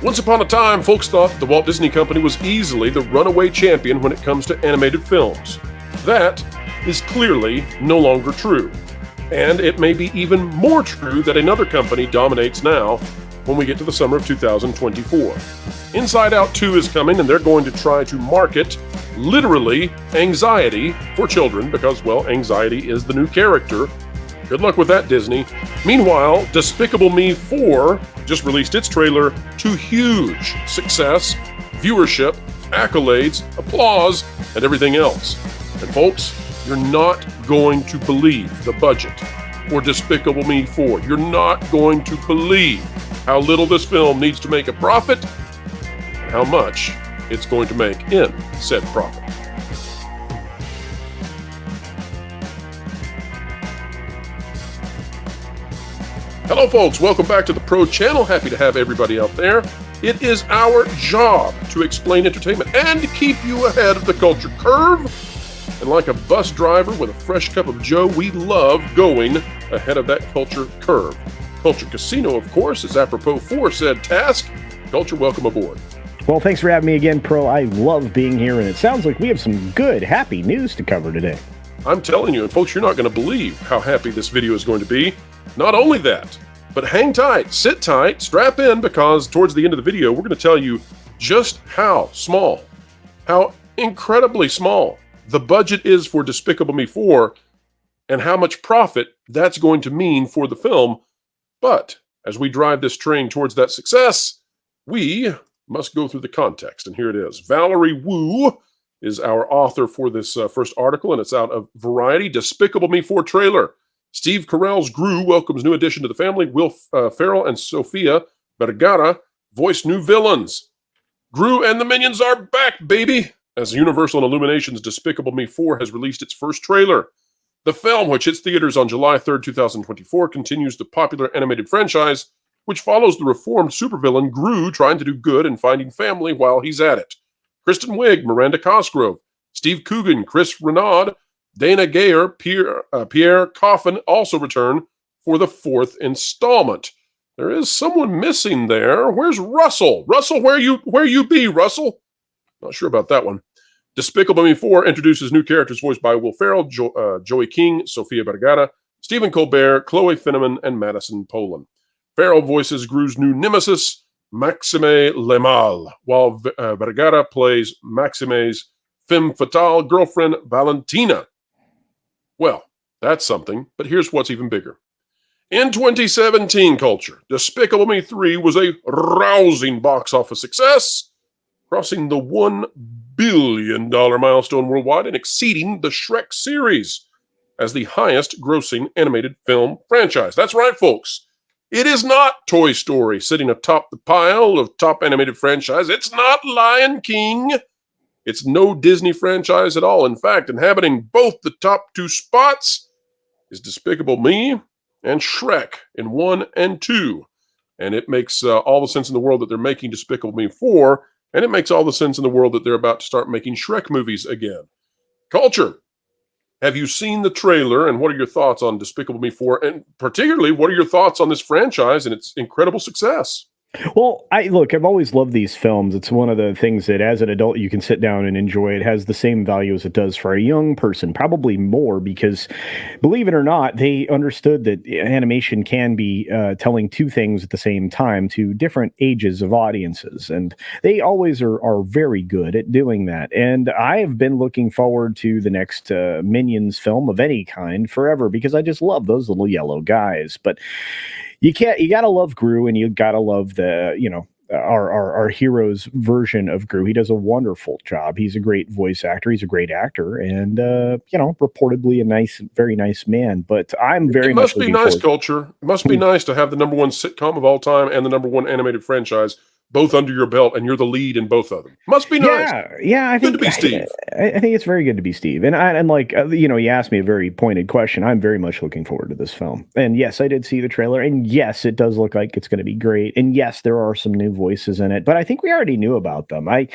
Once upon a time, folks thought the Walt Disney Company was easily the runaway champion when it comes to animated films. That is clearly no longer true. And it may be even more true that another company dominates now when we get to the summer of 2024. Inside Out 2 is coming, and they're going to try to market, literally, anxiety for children because, well, anxiety is the new character. Good luck with that, Disney. Meanwhile, Despicable Me 4 just released its trailer to huge success, viewership, accolades, applause, and everything else. And folks, you're not going to believe the budget for Despicable Me 4. You're not going to believe how little this film needs to make a profit and how much it's going to make in said profit. Hello folks, welcome back to the Pro Channel. Happy to have everybody out there. It is our job to explain entertainment and keep you ahead of the culture curve. And like a bus driver with a fresh cup of joe, we love going ahead of that culture curve. Culture Casino, of course, is apropos for said task. Culture, welcome aboard. Well, thanks for having me again, Pro. I love being here, and it sounds like we have some good, happy news to cover today. I'm telling you, and folks, you're not going to believe how happy this video is going to be. Not only that, but hang tight, sit tight, strap in, because towards the end of the video, we're going to tell you just how small, how incredibly small the budget is for Despicable Me 4 and how much profit that's going to mean for the film. But as we drive this train towards that success, we must go through the context, and here it is. Valerie Wu is our author for this first article, and it's out of Variety. Despicable Me 4 trailer. Steve Carell's Gru welcomes new addition to the family. Will Ferrell and Sofia Vergara voice new villains. Gru and the Minions are back, baby! As Universal and Illumination's Despicable Me 4 has released its first trailer. The film, which hits theaters on July 3rd, 2024, continues the popular animated franchise, which follows the reformed supervillain Gru trying to do good and finding family while he's at it. Kristen Wiig, Miranda Cosgrove, Steve Coogan, Chris Renaud, Dana Gayer, Pierre Coffin also return for the fourth installment. There is someone missing there. Where's Russell? Russell, where you be, Russell? Not sure about that one. Despicable Me 4 introduces new characters voiced by Will Ferrell, Joey King, Sofia Vergara, Stephen Colbert, Chloe Finneman, and Madison Poland. Ferrell voices Gru's new nemesis, Maxime Lemal, while Vergara plays Maxime's femme fatale girlfriend, Valentina. Well, that's something, but here's what's even bigger. In 2017 culture, Despicable Me 3 was a rousing box office success, crossing the $1 billion milestone worldwide and exceeding the Shrek series as the highest grossing animated film franchise. That's right, folks. It is not Toy Story sitting atop the pile of top animated franchise. It's not Lion King. It's no Disney franchise at all. In fact, inhabiting both the top two spots is Despicable Me and Shrek in 1 and 2. And it makes all the sense in the world that they're making Despicable Me 4, and it makes all the sense in the world that they're about to start making Shrek movies again. Culture, have you seen the trailer, and what are your thoughts on Despicable Me 4? And particularly, what are your thoughts on this franchise and its incredible success? Well, I've always loved these films. It's one of the things that as an adult you can sit down and enjoy. It has the same value as it does for a young person, probably more, because believe it or not, they understood that animation can be telling two things at the same time to different ages of audiences. And they always are very good at doing that. And I have been looking forward to the next Minions film of any kind forever, because I just love those little yellow guys. But you gotta love Gru, and you gotta love our hero's version of Gru. He does a wonderful job. He's a great voice actor. He's a great actor, and reportedly a very nice man. But I'm very much looking forward. It must be nice, Culture. It must be nice to have the number one sitcom of all time and the number one animated franchise both under your belt, and you're the lead in both of them. Must be nice. Yeah. I think good to be Steve. I think it's very good to be Steve. And you asked me a very pointed question. I'm very much looking forward to this film. And yes, I did see the trailer. And yes, it does look like it's going to be great. And yes, there are some new voices in it. But I think we already knew about them. I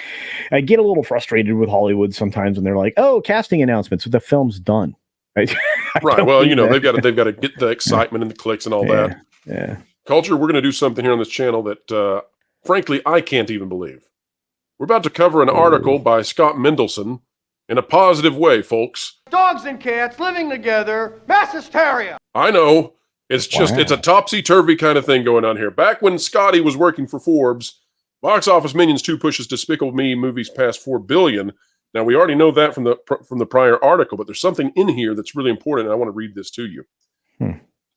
get a little frustrated with Hollywood sometimes when they're like, "Oh, casting announcements." The film's done. Right. Well, they've got to get the excitement and the clicks and all that. Yeah. Culture, we're going to do something here on this channel that frankly, I can't even believe. We're about to cover an article by Scott Mendelson in a positive way, folks. Dogs and cats living together, mass hysteria. I know. It's just, it's a topsy-turvy kind of thing going on here. Back when Scotty was working for Forbes, Box Office Minions 2 pushes Despicable Me movies past $4 billion. Now, we already know that from the prior article, but there's something in here that's really important, and I want to read this to you.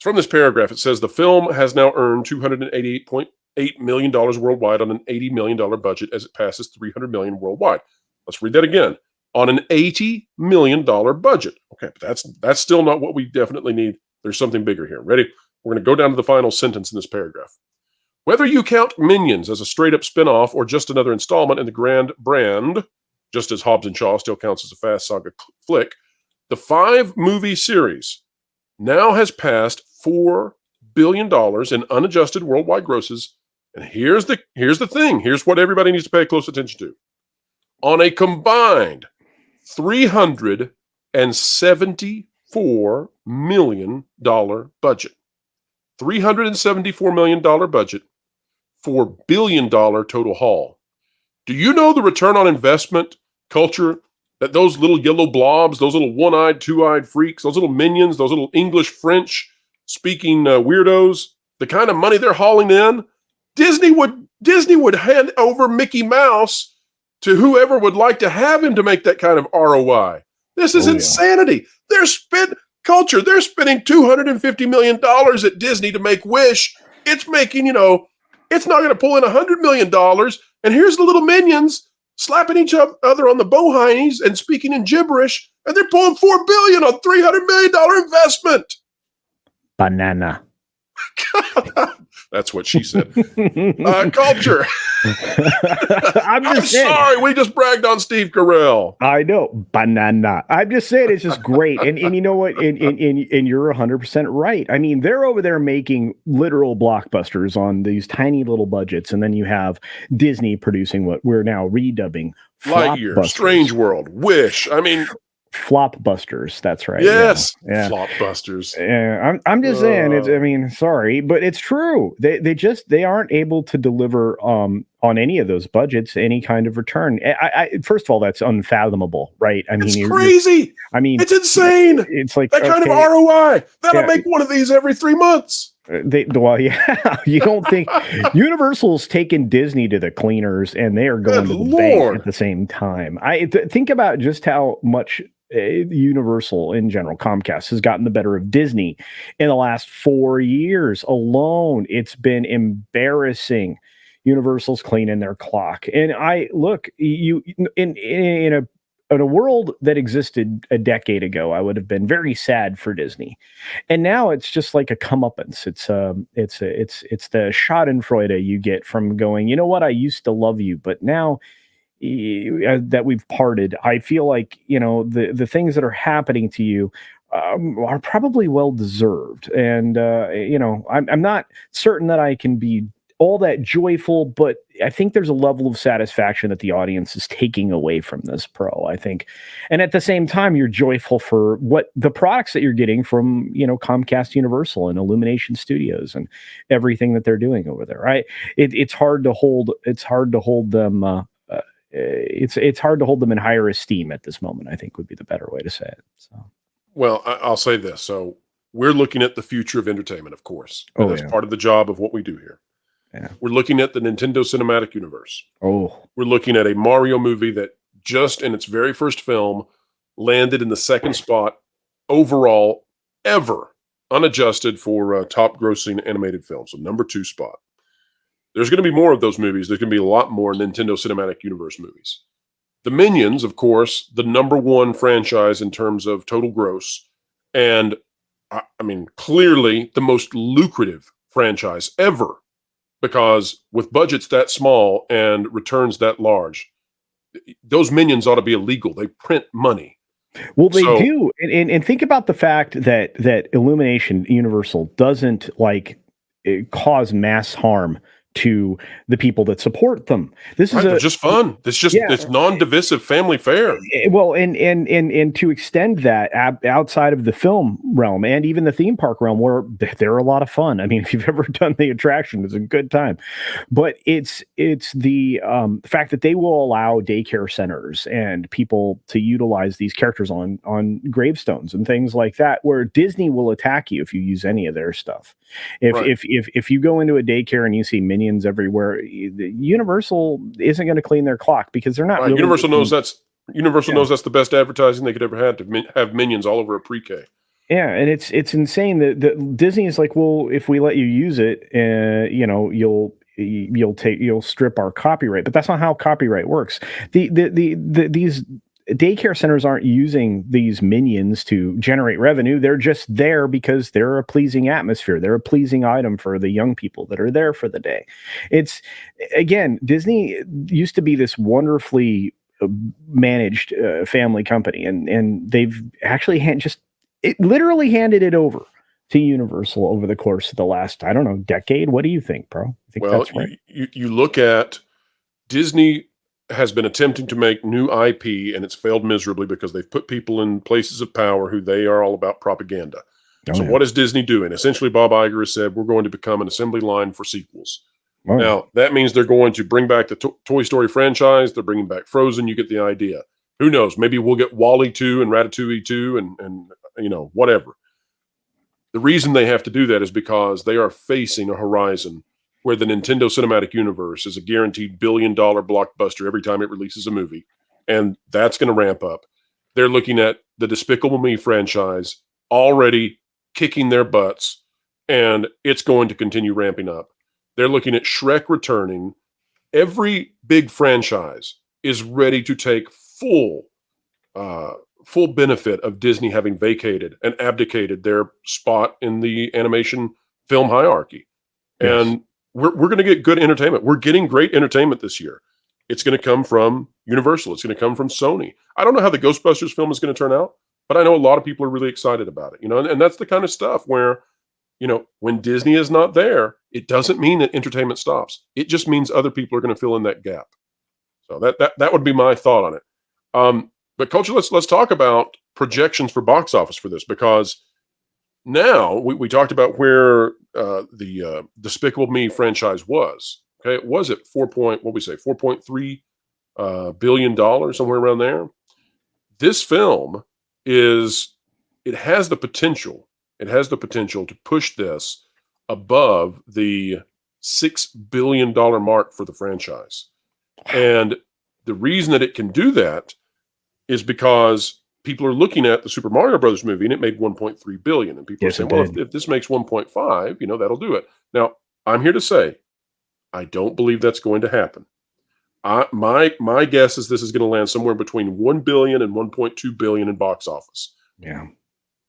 From this paragraph, it says, the film has now earned $288.8 million worldwide on an $80 million budget as it passes $300 million worldwide. Let's read that again. On an $80 million budget. Okay, but that's still not what we definitely need. There's something bigger here. Ready? We're going to go down to the final sentence in this paragraph. Whether you count Minions as a straight-up spin-off or just another installment in the grand brand, just as Hobbs and Shaw still counts as a Fast Saga flick, the 5-movie series now has passed $4 billion in unadjusted worldwide grosses. And here's the thing. Here's what everybody needs to pay close attention to. On a combined $374 million budget. $374 million budget, $4 billion total haul. Do you know the return on investment culture that those little yellow blobs, those little one-eyed, two-eyed freaks, those little minions, those little English, French speaking weirdos, the kind of money they're hauling in, Disney would hand over Mickey Mouse to whoever would like to have him to make that kind of ROI. This is insanity. They're spending $250 million at Disney to make Wish. It's making, it's not going to pull in $100 million. And here's the little minions slapping each other on the bohinies and speaking in gibberish, and they're pulling $4 billion on $300 million investment. Banana. That's what she said. Culture. I'm sorry, we just bragged on Steve Carell. I know, banana. I'm just saying it's just great, and you know what? And you're 100% right. I mean, they're over there making literal blockbusters on these tiny little budgets, and then you have Disney producing what we're now redubbing Lightyear, Strange World, Wish. I mean. Flopbusters, that's right. Yes, Flopbusters. Yeah, I'm just saying. Sorry, but it's true. They aren't able to deliver on any of those budgets any kind of return. First of all, that's unfathomable, right? I mean, it's crazy. It's insane. It's like that kind of ROI. That'll make one of these every 3 months. You don't think Universal's taken Disney to the cleaners, and they are going to the bank at the same time. Think about just how much Universal in general, Comcast, has gotten the better of Disney in the last 4 years alone. It's been embarrassing. Universal's cleaning their clock, and in a world that existed a decade ago, I would have been very sad for Disney, and now it's just like a comeuppance. It's the Schadenfreude you get from going, you know what, I used to love you, but now that we've parted, I feel like the things that are happening to you are probably well deserved, and I'm not certain that I can be all that joyful, but I think there's a level of satisfaction that the audience is taking away from this pro, I think. And at the same time, you're joyful for what the products that you're getting from, Comcast Universal and Illumination Studios and everything that they're doing over there. Right. It's hard to hold them. It's hard to hold them in higher esteem at this moment, I think would be the better way to say it. So, well, I'll say this. So we're looking at the future of entertainment, of course. And that's part of the job of what we do here. Yeah. We're looking at the Nintendo Cinematic Universe. Oh, we're looking at a Mario movie that just in its very first film landed in the second spot overall ever, unadjusted for top grossing animated film. So number 2 spot. There's going to be more of those movies. There's going to be a lot more Nintendo Cinematic Universe movies. The Minions, of course, the number 1 franchise in terms of total gross. And clearly the most lucrative franchise ever. Because with budgets that small and returns that large, those Minions ought to be illegal. They print money. Well, they do. And think about the fact that Illumination Universal doesn't cause mass harm to the people that support them. This Right, is they're just fun. It's non-divisive family fare. well, and to extend that outside of the film realm and even the theme park realm, where they're a lot of fun. I mean, if you've ever done the attraction, it's a good time. But it's the fact that they will allow daycare centers and people to utilize these characters on gravestones and things like that, where Disney will attack you if you use any of their stuff. If you go into a daycare and you see minions everywhere, Universal isn't going to clean their clock because they're not. Right. Really Universal knows that's the best advertising they could ever have, to have minions all over a pre-K. Yeah, and it's insane that Disney is like, well, if we let you use it, you'll strip our copyright. But that's not how copyright works. These daycare centers aren't using these minions to generate revenue. They're just there because they're a pleasing atmosphere. They're a pleasing item for the young people that are there for the day. It's, again, Disney used to be this wonderfully managed family company, and they've actually literally handed it over to Universal over the course of the last, I don't know, decade. What do you think, bro? I think Well, that's right. you look at Disney has been attempting to make new IP, and it's failed miserably because they've put people in places of power who they are all about propaganda. So what is Disney doing? Essentially, Bob Iger has said, we're going to become an assembly line for sequels. Now, that means they're going to bring back the Toy Story franchise. They're bringing back Frozen. You get the idea. Who knows? Maybe we'll get WALL-E 2 and Ratatouille 2 and whatever. The reason they have to do that is because they are facing a horizon where the Nintendo Cinematic Universe is a guaranteed billion-dollar blockbuster every time it releases a movie, and that's going to ramp up. They're looking at the Despicable Me franchise already kicking their butts, and it's going to continue ramping up. They're looking at Shrek returning. Every big franchise is ready to take full benefit of Disney having vacated and abdicated their spot in the animation film hierarchy. Yes. And we're going to get good entertainment. We're getting great entertainment this year. It's going to come from Universal. It's going to come from Sony. I don't know how the Ghostbusters film is going to turn out, but I know a lot of people are really excited about it. And that's the kind of stuff where, when Disney is not there, it doesn't mean that entertainment stops. It just means other people are going to fill in that gap. So that would be my thought on it. But Kocho, let's talk about projections for box office for this, because now we talked about where the Despicable Me franchise was. Okay, it was at $4.3 billion, somewhere around there. This film has the potential. It has the potential to push this above the $6 billion mark for the franchise. And the reason that it can do that is because people are looking at the Super Mario Brothers movie, and it made $1.3 billion. And people are saying, well, if this makes 1.5, that'll do it. Now, I'm here to say, I don't believe that's going to happen. My guess is this is going to land somewhere between $1 billion and $1.2 billion in box office. Yeah.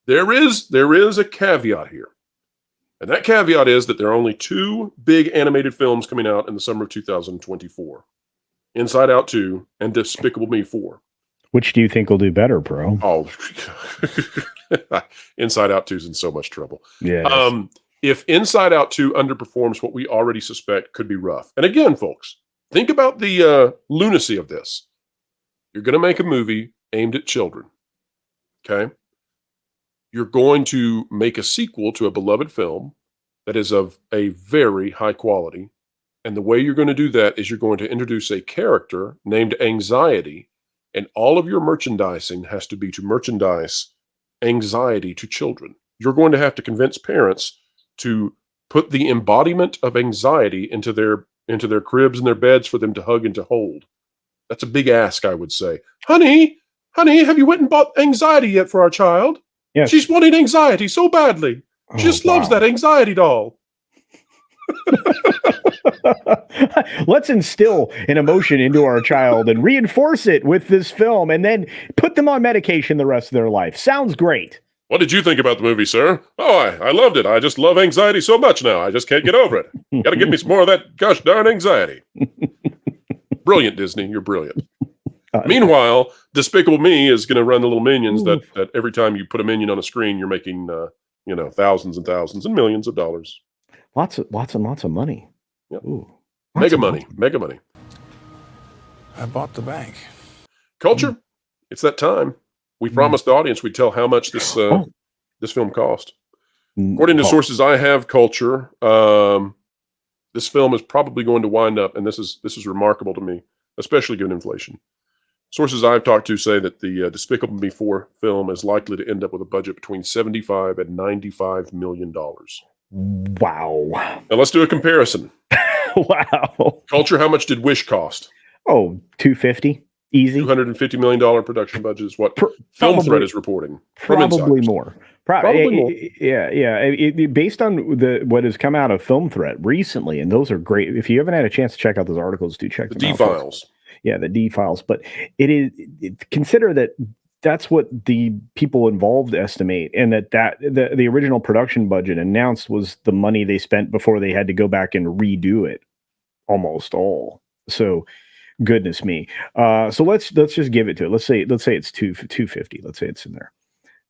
There is a caveat here. And that caveat is that there are only two big animated films coming out in the summer of 2024. Inside Out 2 and Despicable Me 4. Which do you think will do better, bro? Oh, Inside Out 2 is in so much trouble. Yeah. If Inside Out 2 underperforms, what we already suspect could be rough. And again, folks, think about the lunacy of this. You're going to make a movie aimed at children. Okay? You're going to make a sequel to a beloved film that is of a very high quality. And the way you're going to do that is you're going to introduce a character named Anxiety, and all of your merchandising has to be to merchandise anxiety to children. You're going to have to convince parents to put the embodiment of anxiety into their cribs and their beds for them to hug and to hold. That's a big ask, I would say. Honey, have you went and bought anxiety yet for our child? Yes. She's wanting anxiety so badly. She just loves that anxiety doll. Let's instill an emotion into our child and reinforce it with this film, and then put them on medication the rest of their life. Sounds great. What did you think about the movie, sir? Oh, I loved it. I just love anxiety so much now. I just can't get over it. Got to give me some more of that gosh darn anxiety. Brilliant, Disney. You're brilliant. Meanwhile, Despicable Me is going to run the little minions that every time you put a minion on a screen, you're making thousands and thousands and millions of dollars. Lots and lots of money. Yep. Ooh. Mega money. Mega money. I bought the bank. Culture, it's that time. We promised the audience we'd tell how much this this film cost. According to sources I have, Culture, this film is probably going to wind up, and this is remarkable to me, especially given inflation. Sources I've talked to say that the Despicable Me 4 film is likely to end up with a budget between $75 and $95 million. Wow. Now let's do a comparison. Wow. Culture, how much did Wish cost? Oh, 250. Easy. $250 million production budget is what Film Threat is reporting. Probably more. Probably more. Yeah. Based on what has come out of Film Threat recently, and those are great. If you haven't had a chance to check out those articles, do check them out. The D-Files. Yeah, the D-Files. But consider that that's what the people involved estimate, and that the original production budget announced was the money they spent before they had to go back and redo it, almost all. So, goodness me. So let's just give it to it. Let's say it's 250. Let's say it's in there.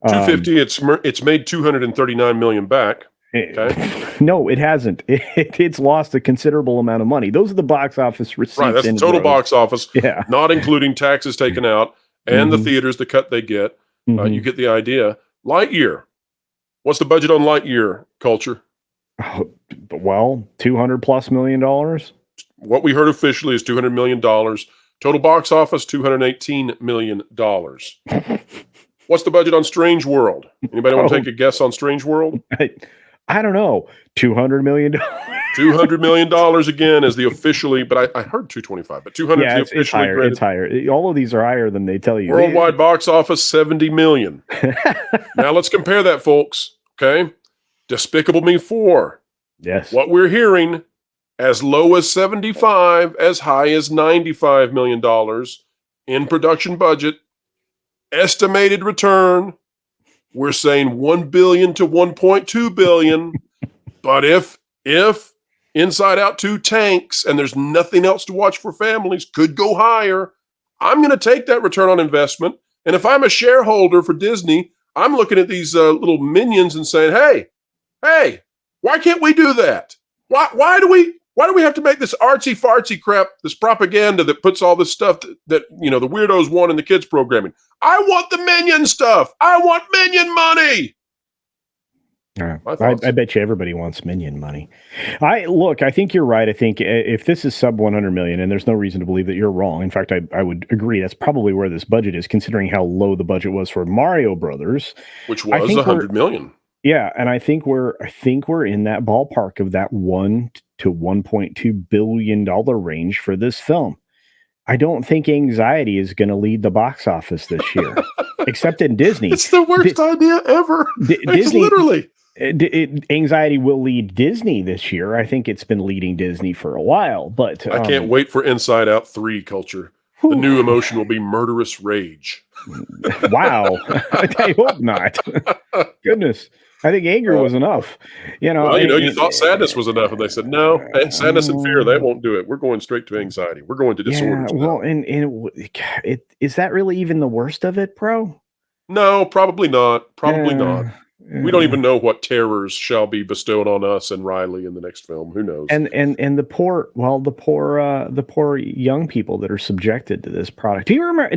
250. It's made 239 million back. Okay. No, it hasn't. It's lost a considerable amount of money. Those are the box office receipts. Right, that's the total box office. Yeah, not including taxes taken out and the theaters, the cut they get. You get the idea. Lightyear. What's the budget on Lightyear, Culture? Well, $200+ million. What we heard officially is $200 million. Total box office, $218 million. What's the budget on Strange World? Anybody want to take a guess on Strange World? I don't know. $200 million. $200 million again is the officially, but I heard 225, but 200 is the officially it's higher. graded. It's higher. All of these are higher than they tell you. Worldwide box office, 70 million. Now let's compare that, folks. Okay. Despicable Me 4. Yes. What we're hearing, as low as 75, as high as $95 million in production budget. Estimated return, we're saying 1 billion to 1.2 billion. But if Inside Out 2 tanks and there's nothing else to watch for families, could go higher, I'm going to take that return on investment. And if I'm a shareholder for Disney, I'm looking at these little minions and saying, hey, why can't we do that? Why do we have to make this artsy fartsy crap, this propaganda that puts all this stuff that the weirdos want in the kids programming? I want the Minion stuff. I want Minion money. I bet you everybody wants Minion money. I think you're right. I think if this is sub 100 million, and there's no reason to believe that you're wrong. In fact, I would agree. That's probably where this budget is, considering how low the budget was for Mario Brothers, which was 100 million. Yeah, and I think we're in that ballpark of that $1 to $1.2 billion range for this film. I don't think Anxiety is going to lead the box office this year, except in Disney. It's the worst idea ever. Disney, literally. Anxiety will lead Disney this year. I think it's been leading Disney for a while, but I can't wait for Inside Out 3, Culture. The new emotion will be murderous rage. Wow. I hope not. Goodness. I think anger was enough. You thought sadness was enough, and they said, no, sadness and fear, that won't do it. We're going straight to anxiety. We're going to disorders. Yeah, well, and is that really even the worst of it, bro? No, probably not. Probably not. We don't even know what terrors shall be bestowed on us and Riley in the next film. Who knows? And the poor young people that are subjected to this product. Do you remember?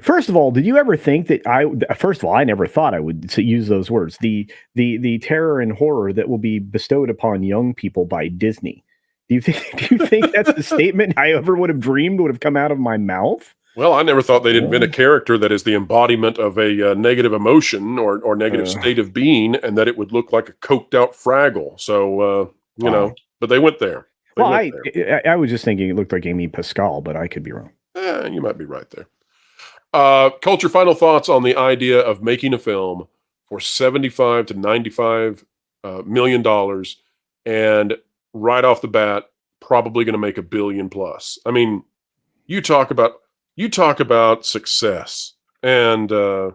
First of all, did you ever think that I never thought I would use those words. The terror and horror that will be bestowed upon young people by Disney. Do you think that's the statement I ever would have dreamed would have come out of my mouth? Well, I never thought they'd invent a character that is the embodiment of a negative emotion or negative state of being, and that it would look like a coked out Fraggle. So, but they went there. I was just thinking it looked like Amy Pascal, but I could be wrong. You might be right there. Culture, final thoughts on the idea of making a film for $75 to $95 million, and right off the bat, probably going to make $1 billion plus. I mean, you talk about success, and I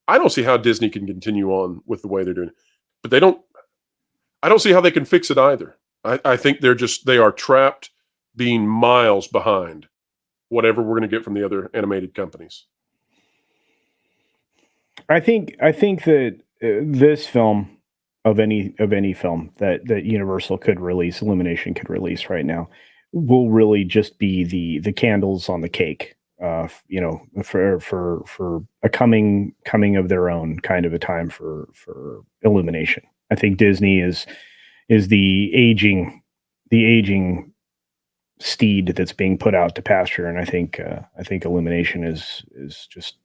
don't see how Disney can continue on with the way they're doing it, but I don't see how they can fix it either. I think they are trapped, being miles behind whatever we're going to get from the other animated companies. I think that this film, of any film that Universal could release, Illumination could release right now, will really just be the candles on the cake. For a coming of their own kind of a time for Illumination. I think Disney is the aging steed that's being put out to pasture, and I think Illumination is just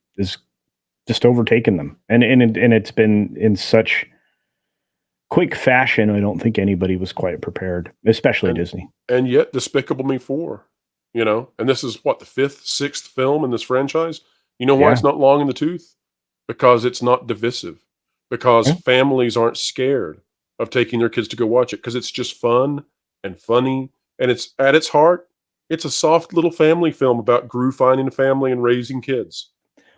overtaken them, and it's been in such quick fashion. I don't think anybody was quite prepared, especially Disney. And yet, Despicable Me 4, and this is what, the 5th, 6th film in this franchise. You know why it's not long in the tooth? Because it's not divisive. Because families aren't scared of taking their kids to go watch it, because it's just fun and funny, and it's at its heart, it's a soft little family film about Gru finding a family and raising kids.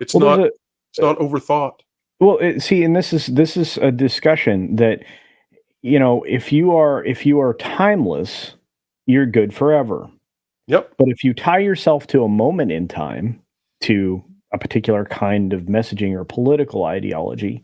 It's not overthought. Well, and this is a discussion that, if you are timeless, you're good forever. Yep. But if you tie yourself to a moment in time, to a particular kind of messaging or political ideology,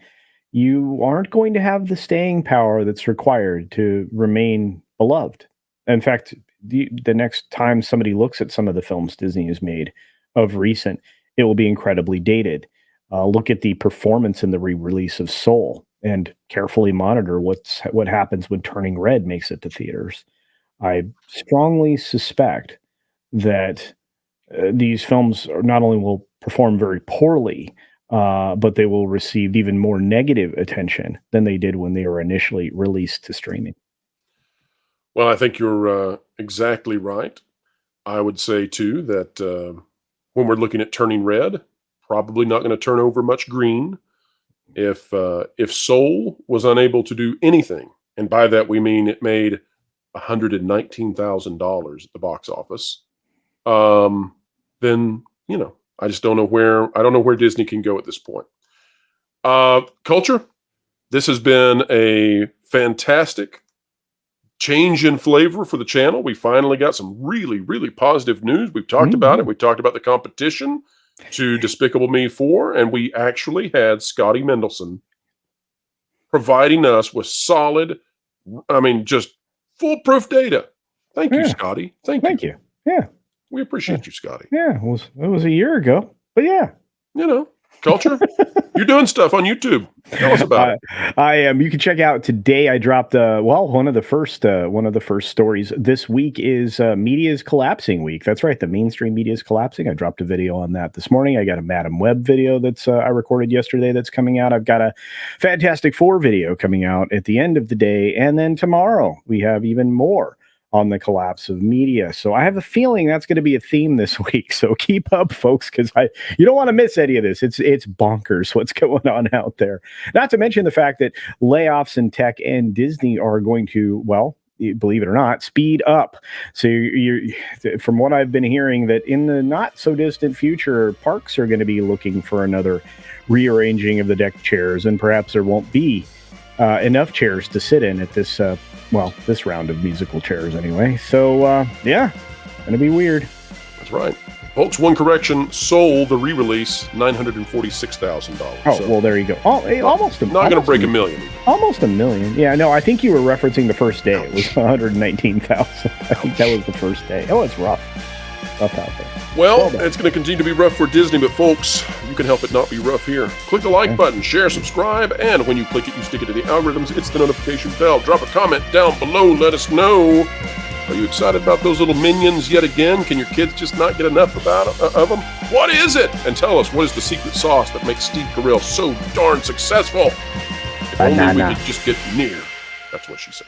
you aren't going to have the staying power that's required to remain beloved. In fact, the next time somebody looks at some of the films Disney has made of recent, it will be incredibly dated. Look at the performance in the re-release of Soul and carefully monitor what happens when Turning Red makes it to theaters. I strongly suspect that these films not only will perform very poorly, but they will receive even more negative attention than they did when they were initially released to streaming. Well, I think you're exactly right. I would say, too, that when we're looking at Turning Red, probably not going to turn over much green. If Soul was unable to do anything, and by that we mean it made $119,000 at the box office, then I just don't know where Disney can go at this point. Culture, this has been a fantastic change in flavor for the channel. We finally got some really, really positive news. We've talked about it. We talked about the competition to Despicable Me 4, and we actually had Scotty Mendelson providing us with solid, just foolproof data. Thank you, Scotty. Thank you. Yeah. We appreciate you, Scotty. Yeah, it was a year ago, but yeah. Culture, you're doing stuff on YouTube. Tell us about it. I am. You can check out today. I dropped one of the first stories this week is media is collapsing week. That's right, the mainstream media is collapsing. I dropped a video on that this morning. I got a Madam Web video that's I recorded yesterday that's coming out. I've got a Fantastic Four video coming out at the end of the day, and then tomorrow we have even more on the collapse of media. So I have a feeling that's going to be a theme this week. So keep up, folks, because you don't want to miss any of this. It's bonkers what's going on out there. Not to mention the fact that layoffs in tech and Disney are going to, well, believe it or not, speed up. So you're from what I've been hearing, that in the not so distant future, parks are going to be looking for another rearranging of the deck chairs, and perhaps there won't be enough chairs to sit in at this this round of musical chairs anyway. So, gonna be weird. That's right. Folks, one correction. Soul, the re-release, $946,000. Oh, well, there you go. Almost not going to break $1 million. Almost $1 million. Yeah, no, I think you were referencing the first day. It was $119,000. I think that was the first day. Oh, it's rough. Rough out there. Well, it's going to continue to be rough for Disney, but folks, you can help it not be rough here. Click the like button, share, subscribe, and when you click it, you stick it to the algorithms. It's the notification bell. Drop a comment down below. Let us know. Are you excited about those little minions yet again? Can your kids just not get enough of them? What is it? And tell us, what is the secret sauce that makes Steve Carell so darn successful? If only we could just get near. That's what she said.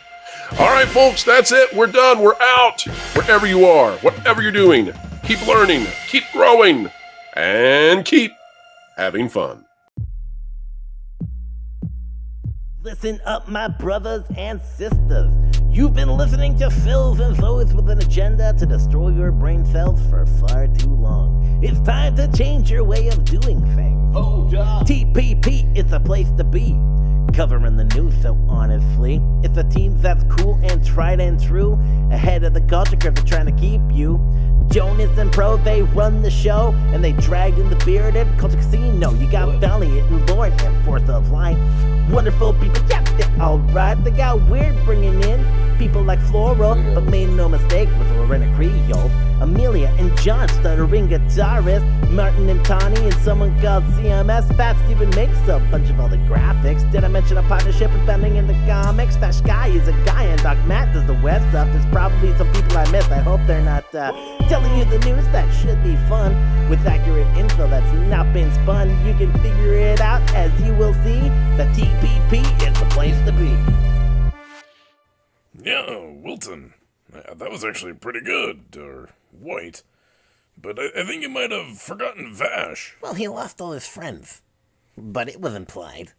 All right, folks, that's it. We're done. We're out. Wherever you are, whatever you're doing, keep learning, keep growing, and keep having fun. Listen up, my brothers and sisters. You've been listening to Phils and Zoes with an agenda to destroy your brain cells for far too long. It's time to change your way of doing things. TPP is the place to be. Covering the news so honestly. It's a team that's cool and tried and true. Ahead of the culture curve, they're trying to keep you Jonas and Pro, they run the show, and they dragged in the bearded Culture Casino. You got Valiant and Lord and Fourth of Line. Wonderful people, yeah, they're alright. They got weird bringing in people like Floral, but made no mistake with Lorena Creole. Amelia and John, stuttering guitarist. Martin and Tawny, and someone called CMS. Fat Steven makes a bunch of all the graphics. Did I mention a partnership with Bending in the comics? Fat Sky is a guy, and Doc Matt does the web stuff. There's probably some people I missed. I hope they're not telling you the news. That should be fun. With accurate info that's not been spun, you can figure it out as you will see. The TPP is the place to be. Yeah, Wilton. That was actually pretty good, or white. But I think you might have forgotten Vash. Well, he lost all his friends. But it was implied.